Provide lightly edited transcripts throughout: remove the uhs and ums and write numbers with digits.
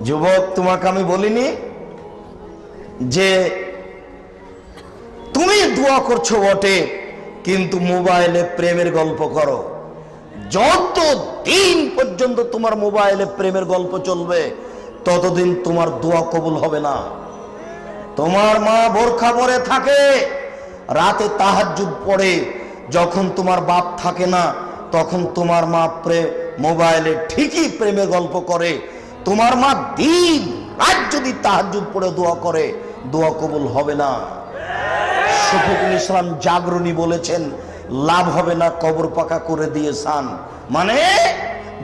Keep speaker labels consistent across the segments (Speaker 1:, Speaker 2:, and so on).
Speaker 1: যুবক, তোমাকে আমি বলিনি যে তুমি দোয়া করছো বটে, কিন্তু মোবাইলে প্রেমের গল্প করো। যত দিন পর্যন্ত তোমার মোবাইলে প্রেমের গল্প চলবে ততদিন তোমার দোয়া কবুল হবে না। তোমার মা বোরখা পরে থাকে, রাতে তাহাজ্জুদ পড়ে, যখন তোমার বাপ থাকে না তখন তোমার মা মোবাইলে ঠিকই প্রেমের গল্প করে। তোমার মা দিন রাত যদি তাহাজ্জুদ পড়ে দোয়া করে, দোয়া কবুল হবে না। শফিকুল ইসলাম জাগরণী বলেছেন, লাভ হবে না কবর পাকা করে দিয়েছেন। মানে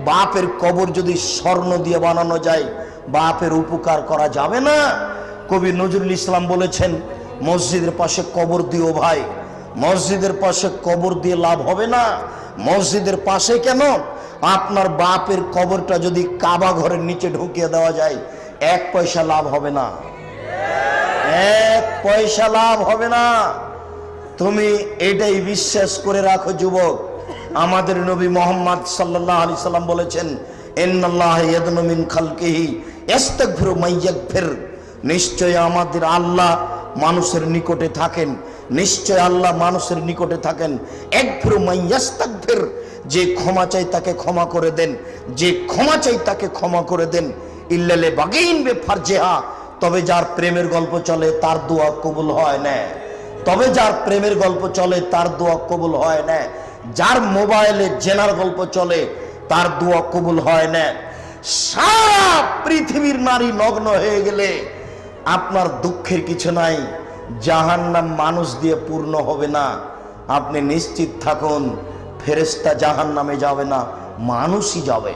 Speaker 1: বাপের কবর যদি স্বর্ণ দিয়ে বানানো যায়, বাপের উপকার করা যাবে না। কবি নজরুল ইসলাম বলেছেন, মসজিদের পাশে কবর দিও ভাই, মসজিদের পাশে কবর দিয়ে লাভ হবে না। মসজিদের পাশে কেন, আপনার বাপের কবরটা যদি কাবা ঘরের নিচে ঢুকিয়ে দেওয়া যায়, 1 পয়সা লাভ হবে না, 1 পয়সা লাভ হবে না। তুমি এটাই বিশ্বাস করে রাখো যুবক। আমাদের নবী মুহাম্মদ সাল্লাল্লাহু আলাইহি সাল্লাম বলেছেন, ইন্নাল্লাহা ইয়াদনু মিন খালকিহি ইস্তাগফিরু মাইয়াগফির। নিশ্চয় আমাদের আল্লাহ মানুষের নিকটে থাকেন, নিশ্চয় আল্লাহ মানুষের নিকটে থাকেন। একফিরু মাইয়াস্তাগফির, যে ক্ষমা চাই তাকে ক্ষমা করে দেন, যে ক্ষমা চাই তাকে ক্ষমা করে দেন। ইল্লালে বাগিন বে ফারজেহা, তবে যার প্রেমের গল্প চলে তার দোয়া কবুল হয় না। তবে যার প্রেমের গল্প চলে তার দোয়া কবুল হয় না। যার মোবাইলে জেনার গল্প চলে তার দোয়া কবুল হয় না। সারা পৃথিবীর নারী নগ্ন হয়ে গেলে আপনার দুঃখের কিছু নাই, জাহান্নাম মানুষ দিয়ে পূর্ণ হবে না। আপনি নিশ্চিত থাকুন, ফেরেশতা জাহান্নামে যাবে না, মানুষই যাবে।